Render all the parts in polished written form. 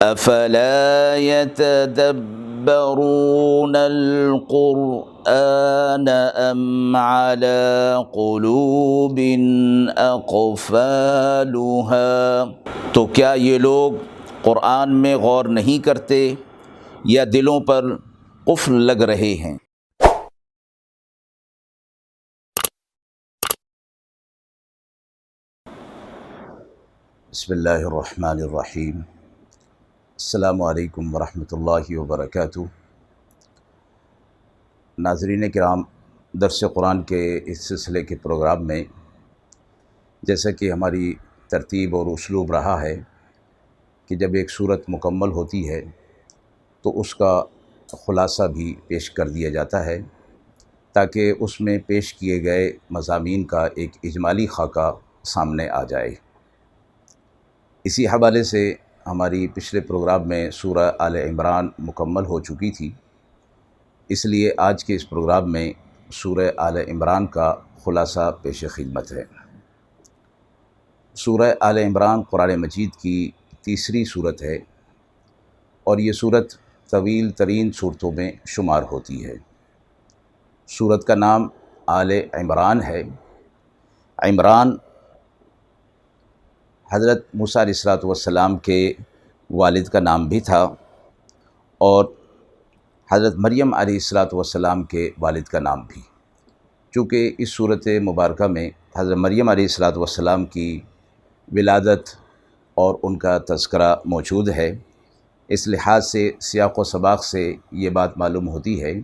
افلا يتدبرون القرآن ام على قلوب اقفالها، تو کیا یہ لوگ قرآن میں غور نہیں کرتے یا دلوں پر قفل لگ رہے ہیں؟ بسم اللہ الرحمن الرحیم۔ السلام علیکم ورحمۃ اللہ وبرکاتہ۔ ناظرین کرام، درس قرآن کے اس سلسلے کے پروگرام میں جیسا کہ ہماری ترتیب اور اسلوب رہا ہے کہ جب ایک صورت مکمل ہوتی ہے تو اس کا خلاصہ بھی پیش کر دیا جاتا ہے تاکہ اس میں پیش کیے گئے مضامین کا ایک اجمالی خاکہ سامنے آ جائے۔ اسی حوالے سے ہماری پچھلے پروگرام میں سورہ آل عمران مکمل ہو چکی تھی، اس لیے آج کے اس پروگرام میں سورہ آل عمران کا خلاصہ پیش خدمت ہے۔ سورہ آل عمران قرآن مجید کی تیسری صورت ہے اور یہ صورت طویل ترین صورتوں میں شمار ہوتی ہے۔ صورت کا نام آل عمران ہے۔ عمران حضرت موسیٰ علیہ السلام کے والد کا نام بھی تھا اور حضرت مریم علیہ السلام کے والد کا نام بھی، چونکہ اس صورت مبارکہ میں حضرت مریم علیہ السلام کی ولادت اور ان کا تذکرہ موجود ہے، اس لحاظ سے سیاق و سباق سے یہ بات معلوم ہوتی ہے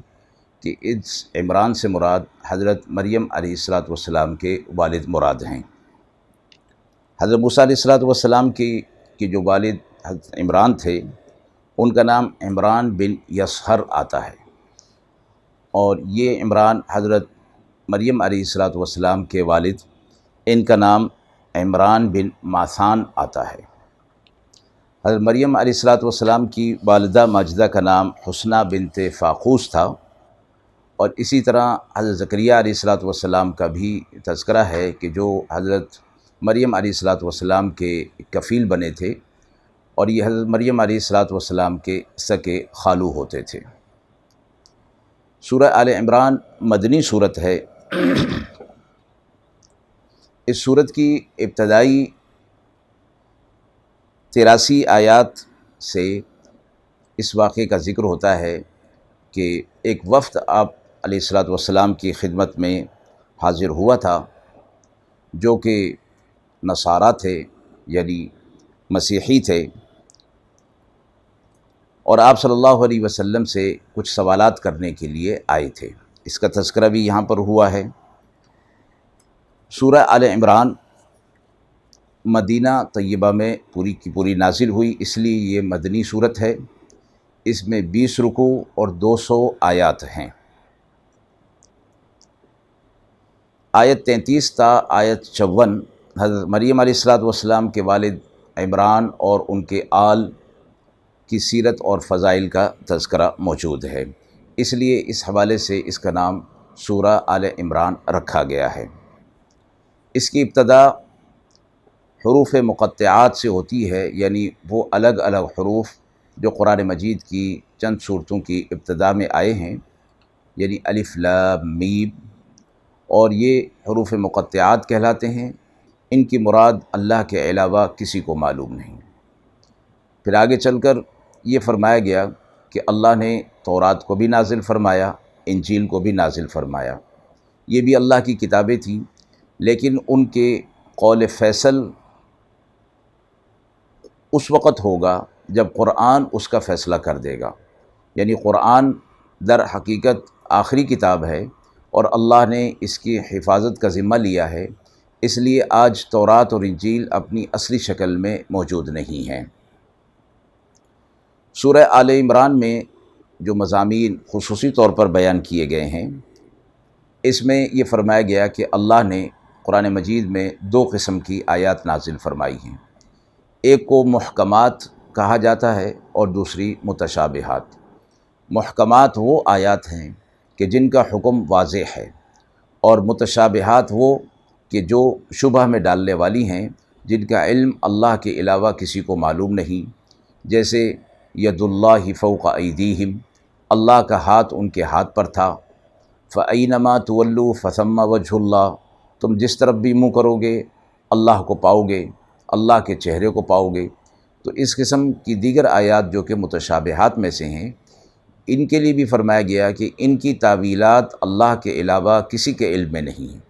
کہ اس عمران سے مراد حضرت مریم علیہ السلام کے والد مراد ہیں۔ حضرت موسیٰ علیہ السلام کی جو والد حضرت عمران تھے ان کا نام عمران بن یسہر آتا ہے، اور یہ عمران حضرت مریم علیہ السلام کے والد ان کا نام عمران بن ماسان آتا ہے۔ حضرت مریم علیہ السلام کی والدہ ماجدہ کا نام حسنہ بنت فاقوس تھا، اور اسی طرح حضرت زکریا علیہ السلام کا بھی تذکرہ ہے کہ جو حضرت مریم علیہ السلام کے کفیل بنے تھے، اور یہ حضرت مریم علیہ السلام کے سکے خالو ہوتے تھے۔ سورہ آل عمران مدنی صورت ہے۔ اس صورت کی ابتدائی 83 آیات سے اس واقعے کا ذکر ہوتا ہے کہ ایک وفد آپ علیہ السلام کی خدمت میں حاضر ہوا تھا جو کہ نصارہ تھے، یعنی مسیحی تھے، اور آپ صلی اللہ علیہ وسلم سے کچھ سوالات کرنے کے لیے آئے تھے۔ اس کا تذکرہ بھی یہاں پر ہوا ہے۔ سورہ آل عمران مدینہ طیبہ میں پوری کی پوری نازل ہوئی، اس لیے یہ مدنی صورت ہے۔ اس میں 20 رکوع اور 200 آیات ہیں۔ آیت 33 تا آیت 54 حضرت مریم علیہ السلام کے والد عمران اور ان کے آل کی سیرت اور فضائل کا تذکرہ موجود ہے، اس لیے اس حوالے سے اس کا نام سورہ آل عمران رکھا گیا ہے۔ اس کی ابتدا حروف مقطعات سے ہوتی ہے، یعنی وہ الگ الگ حروف جو قرآن مجید کی چند صورتوں کی ابتدا میں آئے ہیں، یعنی الف لام میم، اور یہ حروف مقطعات کہلاتے ہیں۔ ان کی مراد اللہ کے علاوہ کسی کو معلوم نہیں۔ پھر آگے چل کر یہ فرمایا گیا کہ اللہ نے تورات کو بھی نازل فرمایا، انجیل کو بھی نازل فرمایا، یہ بھی اللہ کی کتابیں تھیں، لیکن ان کے قول فیصل اس وقت ہوگا جب قرآن اس کا فیصلہ کر دے گا، یعنی قرآن در حقیقت آخری کتاب ہے اور اللہ نے اس کی حفاظت کا ذمہ لیا ہے، اس لیے آج تورات اور انجیل اپنی اصلی شکل میں موجود نہیں ہیں۔ سورہ آل عمران میں جو مضامین خصوصی طور پر بیان کیے گئے ہیں، اس میں یہ فرمایا گیا کہ اللہ نے قرآن مجید میں 2 قسم کی آیات نازل فرمائی ہیں، ایک کو محکمات کہا جاتا ہے اور دوسری متشابہات۔ محکمات وہ آیات ہیں کہ جن کا حکم واضح ہے، اور متشابہات وہ کہ جو شبہ میں ڈالنے والی ہیں، جن کا علم اللہ کے علاوہ کسی کو معلوم نہیں، جیسے ید اللہ فوق ایدیہم، اللہ کا ہاتھ ان کے ہاتھ پر تھا، فَأَيْنَمَا تُوَلُّوا فَثَمَّ وَجْهُ اللَّهِ، تم جس طرف بھی منہ کرو گے اللہ کو پاؤ گے، اللہ کے چہرے کو پاؤ گے۔ تو اس قسم کی دیگر آیات جو کہ متشابہات میں سے ہیں، ان کے لیے بھی فرمایا گیا کہ ان کی تعویلات اللہ کے علاوہ کسی کے علم میں نہیں ہیں۔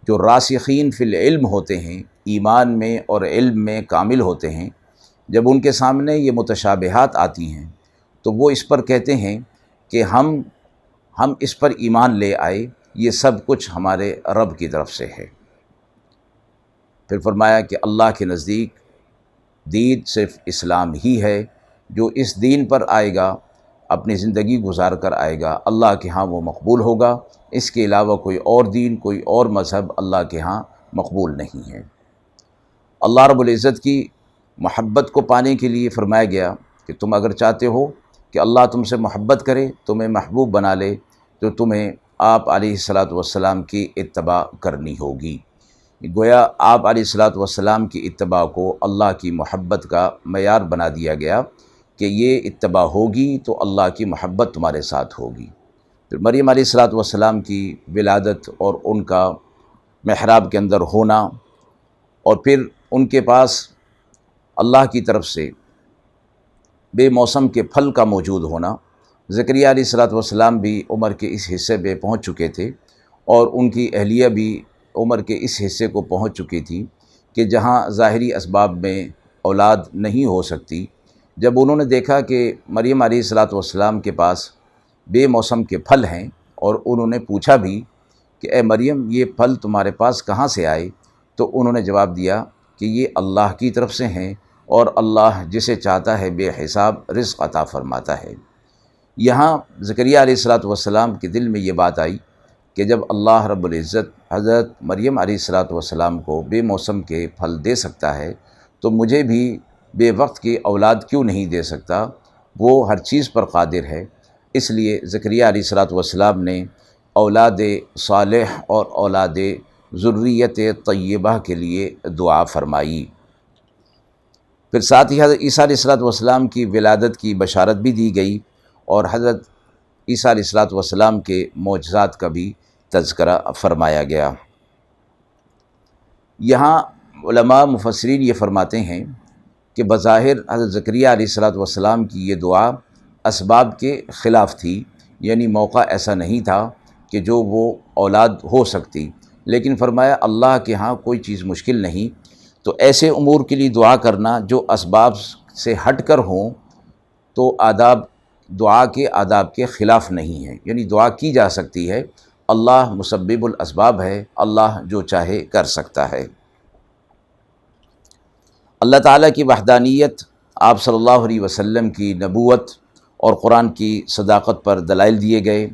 جو راسخین فی العلم ہوتے ہیں، ایمان میں اور علم میں کامل ہوتے ہیں، جب ان کے سامنے یہ متشابہات آتی ہیں تو وہ اس پر کہتے ہیں کہ ہم اس پر ایمان لے آئے، یہ سب کچھ ہمارے رب کی طرف سے ہے۔ پھر فرمایا کہ اللہ کے نزدیک دین صرف اسلام ہی ہے، جو اس دین پر آئے گا اپنی زندگی گزار کر آئے گا، اللہ کے ہاں وہ مقبول ہوگا، اس کے علاوہ کوئی اور دین، کوئی اور مذہب اللہ کے ہاں مقبول نہیں ہے۔ اللہ رب العزت کی محبت کو پانے کے لیے فرمایا گیا کہ تم اگر چاہتے ہو کہ اللہ تم سے محبت کرے، تمہیں محبوب بنا لے، تو تمہیں آپ علیہ الصلاۃ والسلام کی اتباع کرنی ہوگی۔ گویا آپ علیہ الصلاۃ والسلام کی اتباع کو اللہ کی محبت کا معیار بنا دیا گیا کہ یہ اتباع ہوگی تو اللہ کی محبت تمہارے ساتھ ہوگی۔ پھر مریم علیہ الصلاۃ والسلام کی ولادت اور ان کا محراب کے اندر ہونا، اور پھر ان کے پاس اللہ کی طرف سے بے موسم کے پھل کا موجود ہونا۔ زکریہ علیہ الصلاۃ والسلام بھی عمر کے اس حصے پہ پہنچ چکے تھے، اور ان کی اہلیہ بھی عمر کے اس حصے کو پہنچ چکی تھی کہ جہاں ظاہری اسباب میں اولاد نہیں ہو سکتی۔ جب انہوں نے دیکھا کہ مریم علیہ الصلاۃ والسلام کے پاس بے موسم کے پھل ہیں، اور انہوں نے پوچھا بھی کہ اے مریم یہ پھل تمہارے پاس کہاں سے آئے، تو انہوں نے جواب دیا کہ یہ اللہ کی طرف سے ہیں، اور اللہ جسے چاہتا ہے بے حساب رزق عطا فرماتا ہے۔ یہاں زکریہ علیہ الصلاۃ والسلام کے دل میں یہ بات آئی کہ جب اللہ رب العزت حضرت مریم علیہ الصلاۃ والسلام کو بے موسم کے پھل دے سکتا ہے، تو مجھے بھی بے وقت کی اولاد کیوں نہیں دے سکتا؟ وہ ہر چیز پر قادر ہے۔ اس لیے زکریہ علیہ الصلاۃ والسلام نے اولاد صالح اور اولاد ذریت طیبہ کے لیے دعا فرمائی۔ پھر ساتھ ہی حضرت عیسیٰ علیہ الصلاۃ والسلام کی ولادت کی بشارت بھی دی گئی، اور حضرت عیسیٰ علیہ الصلاۃ والسلام کے معجزات کا بھی تذکرہ فرمایا گیا۔ یہاں علماء مفسرین یہ فرماتے ہیں کہ بظاہر حضرت زکریہ علیہ الصلاۃ والسلام کی یہ دعا اسباب کے خلاف تھی، یعنی موقع ایسا نہیں تھا کہ جو وہ اولاد ہو سکتی، لیکن فرمایا اللہ کے ہاں کوئی چیز مشکل نہیں، تو ایسے امور کے لیے دعا کرنا جو اسباب سے ہٹ کر ہوں تو دعا کے آداب کے خلاف نہیں ہے، یعنی دعا کی جا سکتی ہے۔ اللہ مسبب الاسباب ہے، اللہ جو چاہے کر سکتا ہے۔ اللہ تعالیٰ کی وحدانیت، آپ صلی اللہ علیہ وسلم کی نبوت اور قرآن کی صداقت پر دلائل دیے گئے،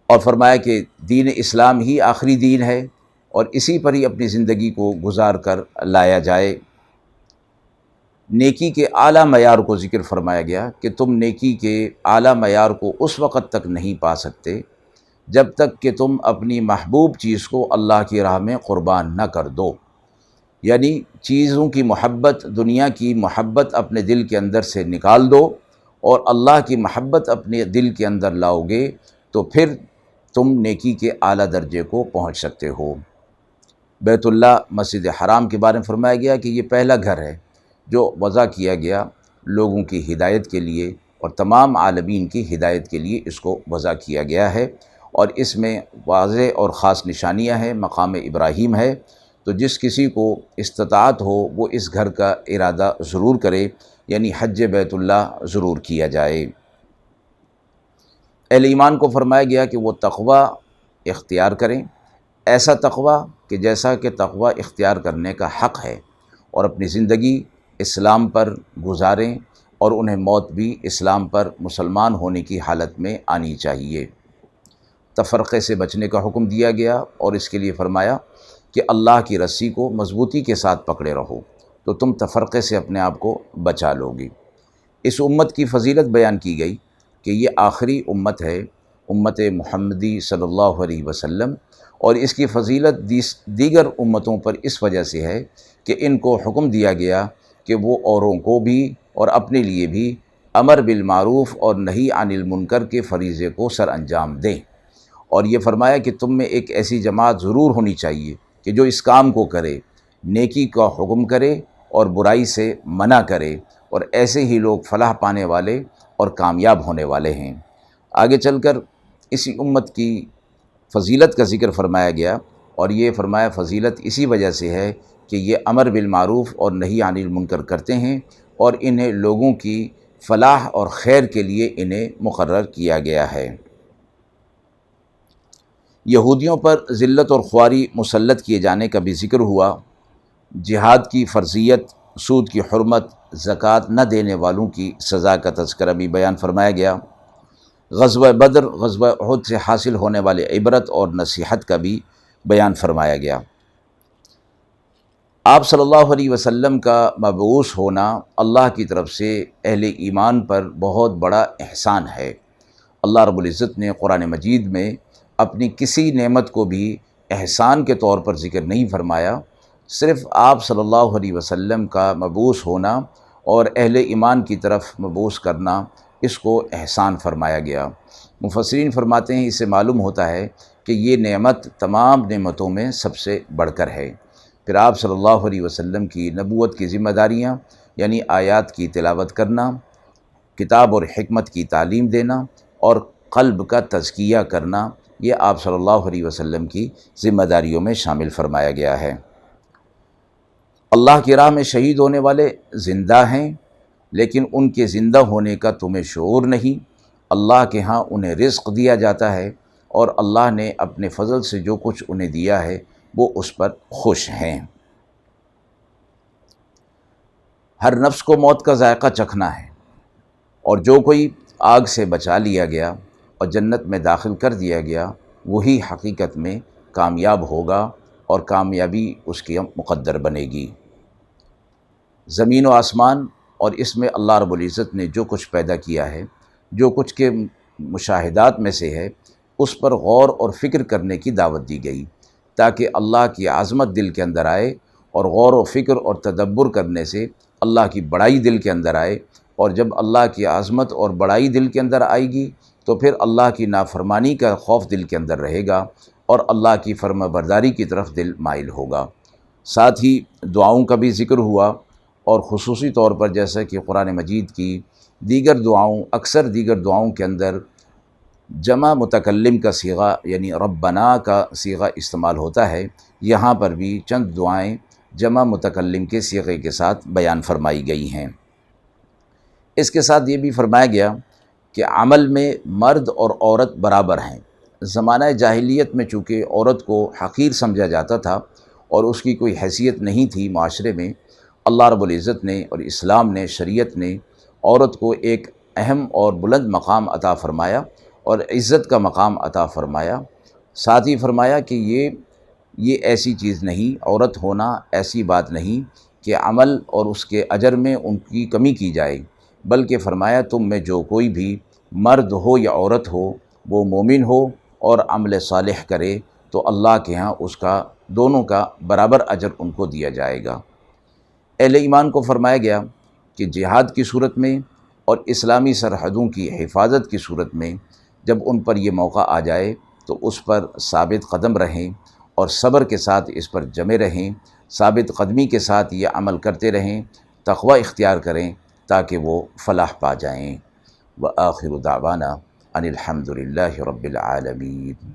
اور فرمایا کہ دین اسلام ہی آخری دین ہے، اور اسی پر ہی اپنی زندگی کو گزار کر لایا جائے۔ نیکی کے اعلیٰ معیار کو ذکر فرمایا گیا کہ تم نیکی کے اعلیٰ معیار کو اس وقت تک نہیں پا سکتے جب تک کہ تم اپنی محبوب چیز کو اللہ کی راہ میں قربان نہ کر دو، یعنی چیزوں کی محبت، دنیا کی محبت اپنے دل کے اندر سے نکال دو، اور اللہ کی محبت اپنے دل کے اندر لاؤ گے تو پھر تم نیکی کے اعلیٰ درجے کو پہنچ سکتے ہو۔ بیت اللہ مسجد حرام کے بارے میں فرمایا گیا کہ یہ پہلا گھر ہے جو وضع کیا گیا لوگوں کی ہدایت کے لیے، اور تمام عالمین کی ہدایت کے لیے اس کو وضع کیا گیا ہے، اور اس میں واضح اور خاص نشانیاں ہیں۔ مقام ابراہیم ہے، تو جس کسی کو استطاعت ہو وہ اس گھر کا ارادہ ضرور کرے، یعنی حج بیت اللہ ضرور کیا جائے۔ اہل ایمان کو فرمایا گیا کہ وہ تقوی اختیار کریں، ایسا تقوی کہ جیسا کہ تقوی اختیار کرنے کا حق ہے، اور اپنی زندگی اسلام پر گزاریں، اور انہیں موت بھی اسلام پر مسلمان ہونے کی حالت میں آنی چاہیے۔ تفرقے سے بچنے کا حکم دیا گیا، اور اس کے لیے فرمایا کہ اللہ کی رسی کو مضبوطی کے ساتھ پکڑے رہو تو تم تفرقے سے اپنے آپ کو بچا لو گے۔ اس امت کی فضیلت بیان کی گئی کہ یہ آخری امت ہے امت محمدی صلی اللہ علیہ وسلم، اور اس کی فضیلت دیگر امتوں پر اس وجہ سے ہے کہ ان کو حکم دیا گیا کہ وہ اوروں کو بھی اور اپنے لیے بھی امر بالمعروف اور نہی عن المنکر کے فریضے کو سر انجام دیں، اور یہ فرمایا کہ تم میں ایک ایسی جماعت ضرور ہونی چاہیے کہ جو اس کام کو کرے، نیکی کا حکم کرے اور برائی سے منع کرے، اور ایسے ہی لوگ فلاح پانے والے اور کامیاب ہونے والے ہیں۔ آگے چل کر اسی امت کی فضیلت کا ذکر فرمایا گیا، اور یہ فرمایا فضیلت اسی وجہ سے ہے کہ یہ امر بالمعروف اور نہی عن المنکر کرتے ہیں، اور انہیں لوگوں کی فلاح اور خیر کے لیے انہیں مقرر کیا گیا ہے۔ یہودیوں پر ذلت اور خواری مسلط کیے جانے کا بھی ذکر ہوا، جہاد کی فرضیت، سود کی حرمت، زکوٰۃ نہ دینے والوں کی سزا کا تذکرہ بھی بیان فرمایا گیا، غزوہ بدر، غزوہ احد سے حاصل ہونے والے عبرت اور نصیحت کا بھی بیان فرمایا گیا۔ آپ صلی اللہ علیہ وسلم کا مبعوث ہونا اللہ کی طرف سے اہل ایمان پر بہت بڑا احسان ہے۔ اللہ رب العزت نے قرآن مجید میں اپنی کسی نعمت کو بھی احسان کے طور پر ذکر نہیں فرمایا، صرف آپ صلی اللہ علیہ وسلم کا مبعوث ہونا اور اہل ایمان کی طرف مبعوث کرنا، اس کو احسان فرمایا گیا۔ مفسرین فرماتے ہیں اس سے معلوم ہوتا ہے کہ یہ نعمت تمام نعمتوں میں سب سے بڑھ کر ہے۔ پھر آپ صلی اللہ علیہ وسلم کی نبوت کی ذمہ داریاں، یعنی آیات کی تلاوت کرنا، کتاب اور حکمت کی تعلیم دینا اور قلب کا تزکیہ کرنا، یہ آپ صلی اللہ علیہ وسلم کی ذمہ داریوں میں شامل فرمایا گیا ہے۔ اللہ کی راہ میں شہید ہونے والے زندہ ہیں، لیکن ان کے زندہ ہونے کا تمہیں شعور نہیں۔ اللہ کے ہاں انہیں رزق دیا جاتا ہے، اور اللہ نے اپنے فضل سے جو کچھ انہیں دیا ہے وہ اس پر خوش ہیں۔ ہر نفس کو موت کا ذائقہ چکھنا ہے، اور جو کوئی آگ سے بچا لیا گیا اور جنت میں داخل کر دیا گیا، وہی حقیقت میں کامیاب ہوگا، اور کامیابی اس کی مقدر بنے گی۔ زمین و آسمان اور اس میں اللہ رب العزت نے جو کچھ پیدا کیا ہے، جو کچھ کے مشاہدات میں سے ہے، اس پر غور اور فکر کرنے کی دعوت دی گئی، تاکہ اللہ کی عظمت دل کے اندر آئے، اور غور و فکر اور تدبر کرنے سے اللہ کی بڑائی دل کے اندر آئے، اور جب اللہ کی عظمت اور بڑائی دل کے اندر آئے گی تو پھر اللہ کی نافرمانی کا خوف دل کے اندر رہے گا، اور اللہ کی فرما برداری کی طرف دل مائل ہوگا۔ ساتھ ہی دعاؤں کا بھی ذکر ہوا، اور خصوصی طور پر جیسا کہ قرآن مجید کی اکثر دیگر دعاؤں کے اندر جمع متکلم کا صیغہ، یعنی ربنا کا صیغہ استعمال ہوتا ہے، یہاں پر بھی چند دعائیں جمع متکلم کے صیغے کے ساتھ بیان فرمائی گئی ہیں۔ اس کے ساتھ یہ بھی فرمایا گیا کہ عمل میں مرد اور عورت برابر ہیں۔ زمانہ جاہلیت میں چونکہ عورت کو حقیر سمجھا جاتا تھا اور اس کی کوئی حیثیت نہیں تھی معاشرے میں، اللہ رب العزت نے اور اسلام نے، شریعت نے عورت کو ایک اہم اور بلند مقام عطا فرمایا اور عزت کا مقام عطا فرمایا۔ ساتھ ہی فرمایا کہ یہ ایسی چیز نہیں، عورت ہونا ایسی بات نہیں کہ عمل اور اس کے اجر میں ان کی کمی کی جائے، بلکہ فرمایا تم میں جو کوئی بھی مرد ہو یا عورت ہو، وہ مومن ہو اور عمل صالح کرے تو اللہ کے ہاں اس کا دونوں کا برابر اجر ان کو دیا جائے گا۔ اہل ایمان کو فرمایا گیا کہ جہاد کی صورت میں اور اسلامی سرحدوں کی حفاظت کی صورت میں جب ان پر یہ موقع آ جائے تو اس پر ثابت قدم رہیں، اور صبر کے ساتھ اس پر جمے رہیں، ثابت قدمی کے ساتھ یہ عمل کرتے رہیں، تقوی اختیار کریں تاکہ وہ فلاح پا جائیں۔ وآخر دعوانا ان الحمد للہ رب العالمین۔